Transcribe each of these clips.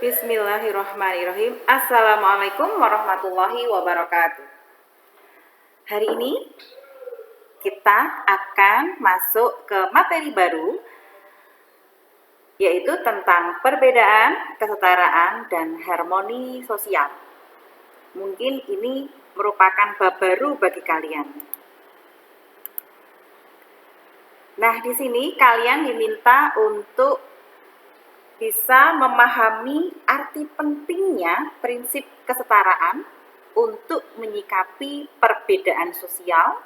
Bismillahirrahmanirrahim. Assalamualaikum warahmatullahi wabarakatuh. Hari ini kita akan masuk ke materi baru, yaitu tentang perbedaan, kesetaraan, dan harmoni sosial. Mungkin ini merupakan bab baru bagi kalian. Nah, di sini kalian diminta untuk bisa memahami arti pentingnya prinsip kesetaraan untuk menyikapi perbedaan sosial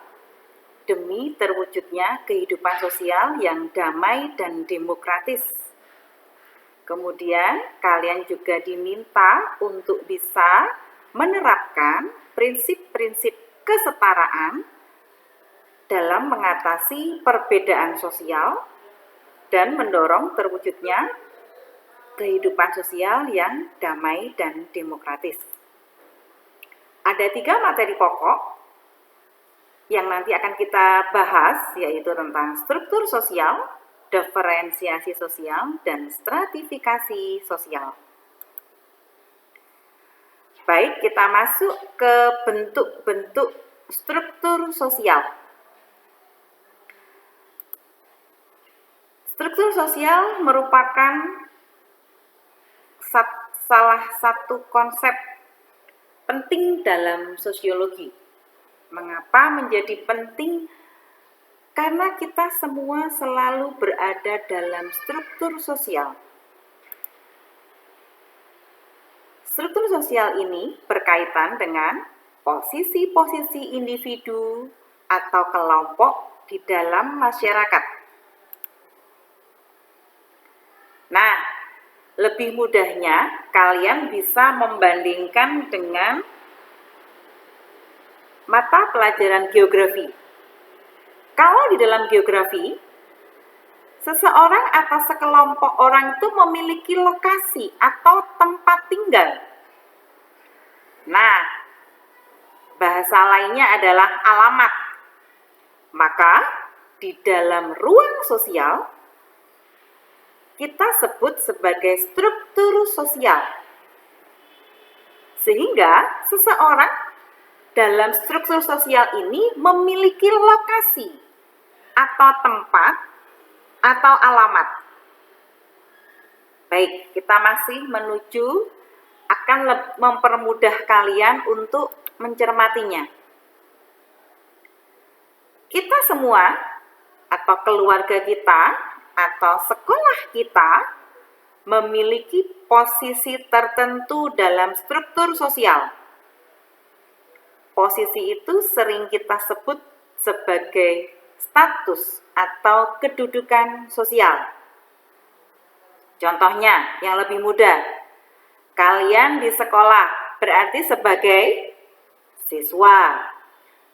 demi terwujudnya kehidupan sosial yang damai dan demokratis. Kemudian kalian juga diminta untuk bisa menerapkan prinsip-prinsip kesetaraan dalam mengatasi perbedaan sosial dan mendorong terwujudnya kehidupan sosial yang damai dan demokratis. Ada 3 materi pokok yang nanti akan kita bahas, yaitu tentang struktur sosial, diferensiasi sosial, dan stratifikasi sosial. Baik, kita masuk ke bentuk-bentuk struktur sosial. Struktur sosial merupakan salah satu konsep penting dalam sosiologi. Mengapa menjadi penting? Karena kita semua selalu berada dalam struktur sosial. Struktur sosial ini berkaitan dengan posisi-posisi individu atau kelompok di dalam masyarakat. Nah, lebih mudahnya, kalian bisa membandingkan dengan mata pelajaran geografi. Kalau di dalam geografi, seseorang atau sekelompok orang itu memiliki lokasi atau tempat tinggal. Nah, bahasa lainnya adalah alamat. Maka, di dalam ruang sosial, kita sebut sebagai struktur sosial. Sehingga seseorang dalam struktur sosial ini memiliki lokasi atau tempat atau alamat. Baik, kita masih menuju akan mempermudah kalian untuk mencermatinya. Kita semua atau keluarga kita atau sekolah kita memiliki posisi tertentu dalam struktur sosial. Posisi itu sering kita sebut sebagai status atau kedudukan sosial. Contohnya, yang lebih mudah, kalian di sekolah berarti sebagai siswa.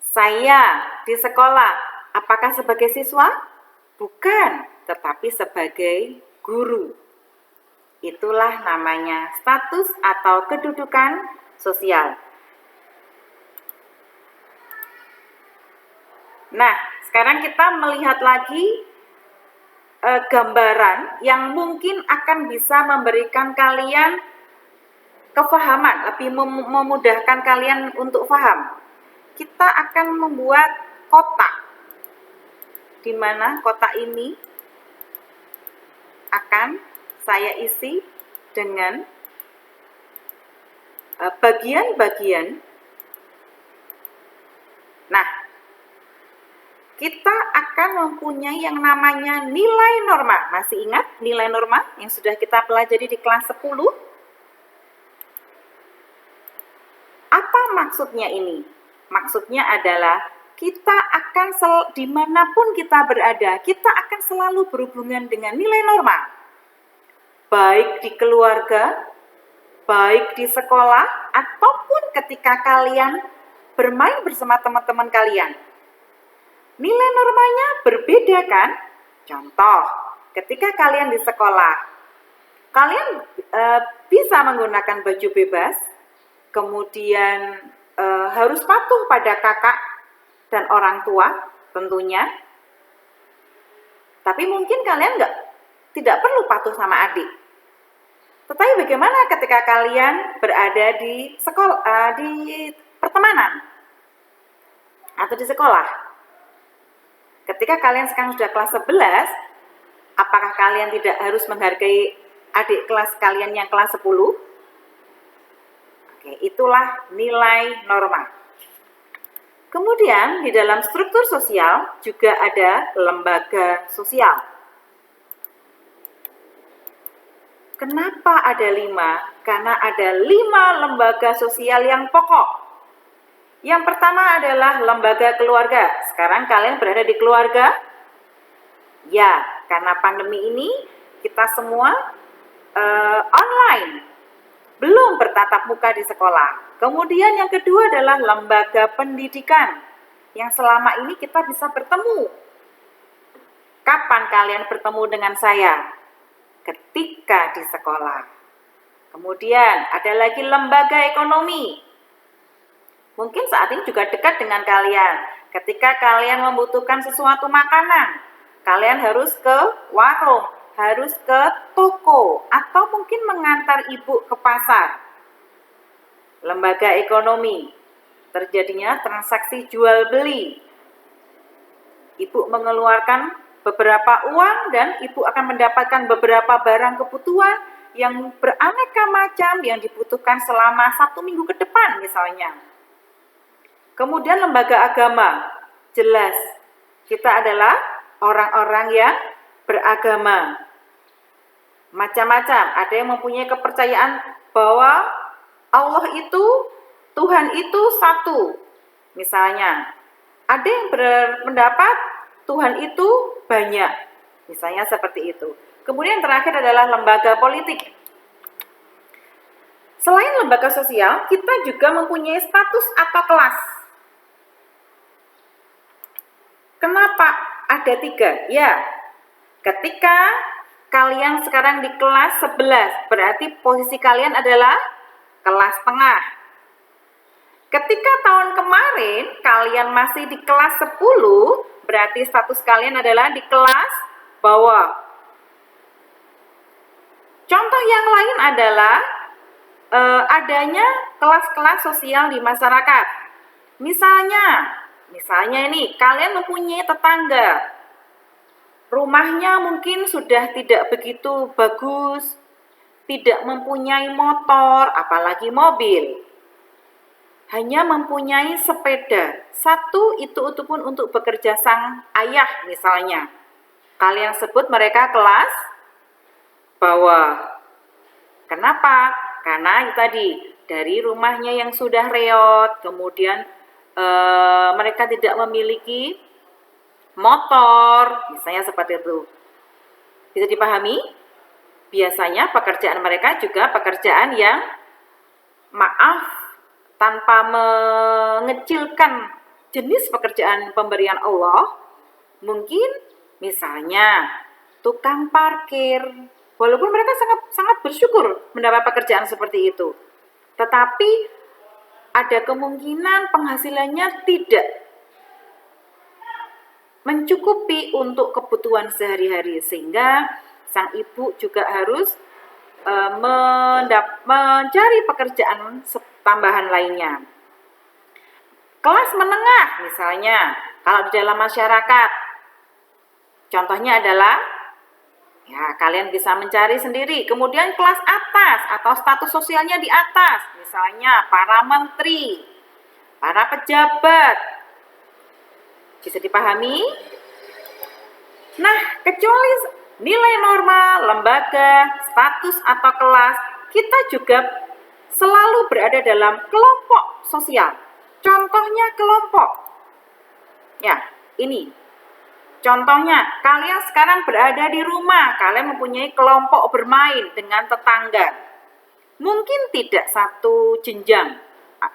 Saya di sekolah, apakah sebagai siswa? Bukan, tetapi sebagai guru. Itulah namanya status atau kedudukan sosial. Nah, sekarang kita melihat lagi gambaran yang mungkin akan bisa memberikan kalian kefahaman, lebih memudahkan kalian untuk paham. Kita akan membuat kotak, di mana kotak ini akan saya isi dengan bagian-bagian. Nah, kita akan mempunyai yang namanya nilai norma. Masih ingat nilai norma yang sudah kita pelajari di kelas 10? Apa maksudnya ini? Maksudnya adalah kita akan dimanapun kita berada, kita akan selalu berhubungan dengan nilai norma. Baik di keluarga, baik di sekolah, ataupun ketika kalian bermain bersama teman-teman kalian. Nilai normanya berbeda kan? Contoh, ketika kalian di sekolah, kalian bisa menggunakan baju bebas, kemudian harus patuh pada kakak dan orang tua tentunya. Tapi mungkin kalian tidak perlu patuh sama adik. Tetapi bagaimana ketika kalian berada di sekolah, di pertemanan atau di sekolah? Ketika kalian sekarang sudah kelas 11, apakah kalian tidak harus menghargai adik kelas kalian yang kelas 10? Oke, itulah nilai norma. Kemudian di dalam struktur sosial juga ada lembaga sosial. Kenapa ada 5? Karena ada 5 lembaga sosial yang pokok. Yang pertama adalah lembaga keluarga. Sekarang kalian berada di keluarga? Ya, karena pandemi ini kita semua online, belum bertatap muka di sekolah. Kemudian yang kedua adalah lembaga pendidikan, yang selama ini kita bisa bertemu. Kapan kalian bertemu dengan saya? Ketika di sekolah. Kemudian ada lagi lembaga ekonomi. Mungkin saat ini juga dekat dengan kalian. Ketika kalian membutuhkan sesuatu makanan, kalian harus ke warung, harus ke toko, atau mungkin mengantar ibu ke pasar. Lembaga ekonomi, terjadinya transaksi jual beli. Ibu mengeluarkan beberapa uang dan ibu akan mendapatkan beberapa barang kebutuhan yang beraneka macam yang dibutuhkan selama 1 minggu ke depan misalnya. Kemudian lembaga agama, jelas kita adalah orang-orang yang beragama. Macam-macam, ada yang mempunyai kepercayaan bahwa Allah itu, Tuhan itu satu. Misalnya, ada yang berpendapat Tuhan itu banyak, misalnya seperti itu. Kemudian terakhir adalah lembaga politik. Selain lembaga sosial, kita juga mempunyai status atau kelas. Kenapa ada 3? Ya, ketika kalian sekarang di kelas 11, berarti posisi kalian adalah kelas tengah. Ketika tahun kemarin kalian masih di kelas 10, berarti status kalian adalah di kelas bawah. Contoh yang lain adalah adanya kelas-kelas sosial di masyarakat. Misalnya ini, kalian mempunyai tetangga. Rumahnya mungkin sudah tidak begitu bagus, tidak mempunyai motor, apalagi mobil. Hanya mempunyai sepeda. Satu itu pun untuk bekerja sang ayah misalnya. Kalian sebut mereka kelas bawah. Kenapa? Karena tadi dari rumahnya yang sudah reot, kemudian mereka tidak memiliki motor, misalnya seperti itu. Bisa dipahami? Biasanya pekerjaan mereka juga pekerjaan yang tanpa mengecilkan jenis pekerjaan pemberian Allah, mungkin misalnya tukang parkir, walaupun mereka sangat bersyukur mendapat pekerjaan seperti itu, tetapi ada kemungkinan penghasilannya tidak mencukupi untuk kebutuhan sehari-hari, sehingga sang ibu juga harus mencari pekerjaan tambahan lainnya. Kelas menengah misalnya, kalau di dalam masyarakat, contohnya adalah, ya kalian bisa mencari sendiri. Kemudian kelas atas atau status sosialnya di atas, misalnya para menteri, para pejabat. Bisa dipahami? Nah, kecuali nilai norma, lembaga, status atau kelas, kita juga selalu berada dalam kelompok sosial. Contohnya kelompok. Ya, ini. Contohnya, kalian sekarang berada di rumah, kalian mempunyai kelompok bermain dengan tetangga. Mungkin tidak satu jenjang,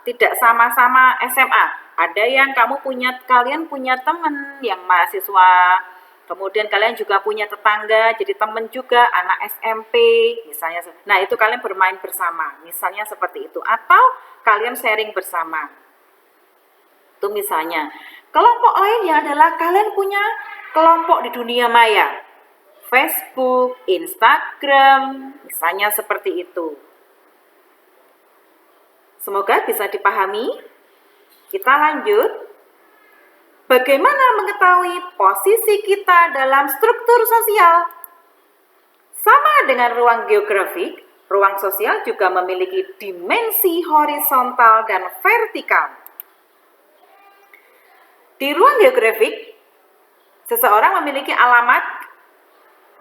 tidak sama-sama SMA. Ada yang kalian punya teman yang mahasiswa, kemudian kalian juga punya tetangga, jadi teman juga, anak SMP, misalnya. Nah, itu kalian bermain bersama, misalnya seperti itu. Atau kalian sharing bersama. Itu misalnya. Kelompok lainnya adalah kalian punya kelompok di dunia maya. Facebook, Instagram, misalnya seperti itu. Semoga bisa dipahami. Kita lanjut. Bagaimana mengetahui posisi kita dalam struktur sosial? Sama dengan ruang geografik, ruang sosial juga memiliki dimensi horizontal dan vertikal. Di ruang geografik, seseorang memiliki alamat,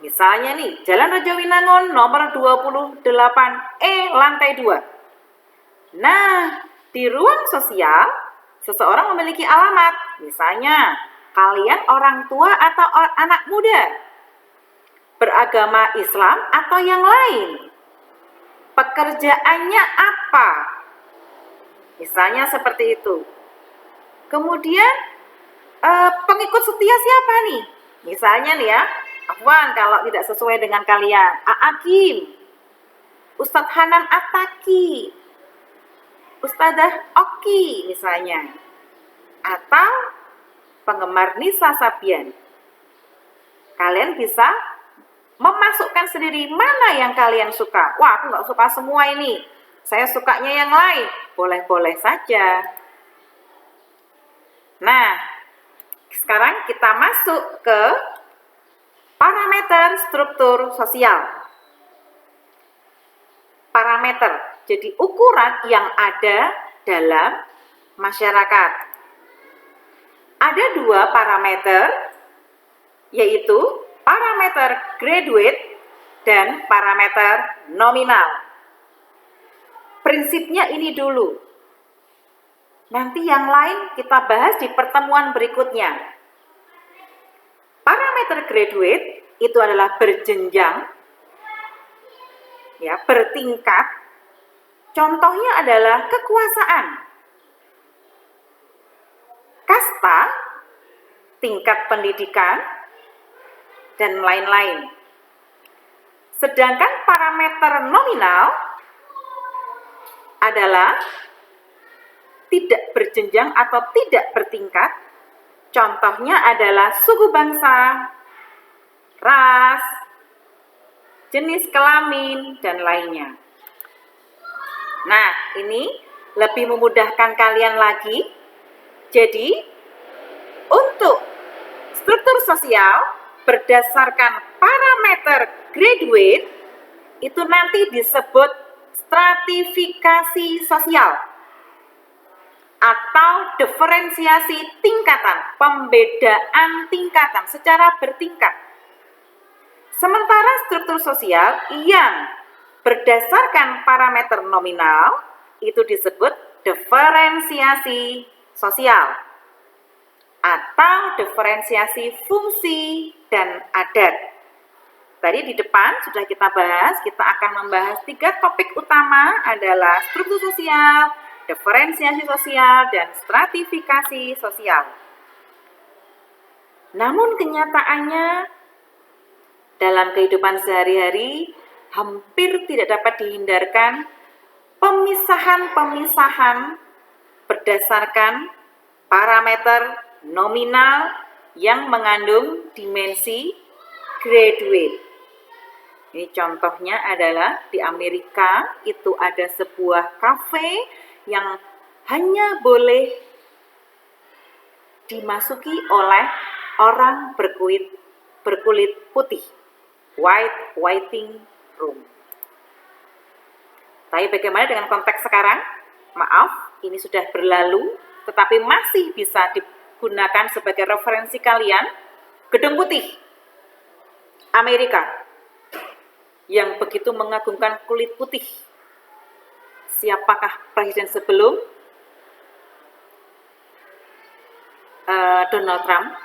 misalnya nih, Jalan Raja Winangun nomor 28E lantai 2. Nah, di ruang sosial, seseorang memiliki alamat, misalnya kalian orang tua atau anak muda, beragama Islam atau yang lain, pekerjaannya apa, misalnya seperti itu. Kemudian pengikut setia siapa nih? Misalnya nih ya, Afwan kalau tidak sesuai dengan kalian, Aakim, Ustadz Hanan Ataki, Ustadzah Oki misalnya, atau penggemar Nisa Sabian. Kalian bisa memasukkan sendiri mana yang kalian suka. Wah, aku nggak suka semua ini, saya sukanya yang lain. Boleh-boleh saja. Nah, sekarang kita masuk ke parameter struktur sosial. Parameter, jadi ukuran yang ada dalam masyarakat. Ada 2 parameter, yaitu parameter graduate dan parameter nominal. Prinsipnya ini dulu. Nanti yang lain kita bahas di pertemuan berikutnya. Parameter graduate itu adalah berjenjang, ya, bertingkat. Contohnya adalah kekuasaan, kasta, tingkat pendidikan, dan lain-lain. Sedangkan parameter nominal adalah tidak berjenjang atau tidak bertingkat. Contohnya adalah suku bangsa, ras, jenis kelamin, dan lainnya. Nah, ini lebih memudahkan kalian lagi. Jadi, untuk struktur sosial berdasarkan parameter graduate, itu nanti disebut stratifikasi sosial atau diferensiasi tingkatan, pembedaan tingkatan secara bertingkat. Sementara struktur sosial yang berdasarkan parameter nominal itu disebut diferensiasi sosial atau diferensiasi fungsi dan adat. Tadi di depan sudah kita bahas, kita akan membahas 3 topik utama adalah struktur sosial, diferensiasi sosial, dan stratifikasi sosial. Namun kenyataannya dalam kehidupan sehari-hari hampir tidak dapat dihindarkan pemisahan-pemisahan berdasarkan parameter nominal yang mengandung dimensi graduate. Ini contohnya adalah di Amerika itu ada sebuah kafe yang hanya boleh dimasuki oleh orang berkulit putih, whiting room. Tapi bagaimana dengan konteks sekarang? Maaf, ini sudah berlalu, tetapi masih bisa digunakan sebagai referensi kalian. Gedung Putih, Amerika, yang begitu mengagungkan kulit putih. Siapakah presiden sebelum Donald Trump?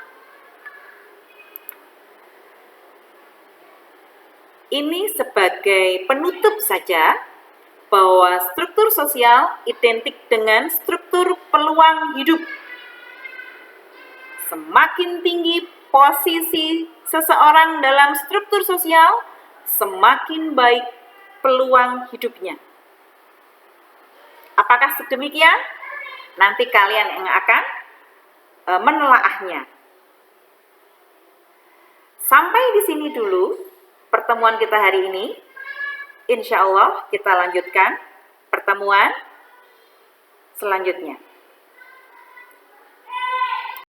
Ini sebagai penutup saja bahwa struktur sosial identik dengan struktur peluang hidup. Semakin tinggi posisi seseorang dalam struktur sosial, semakin baik peluang hidupnya. Apakah sedemikian? Nanti kalian yang akan menelaahnya. Sampai di sini dulu pertemuan kita hari ini. Insya Allah kita lanjutkan pertemuan selanjutnya.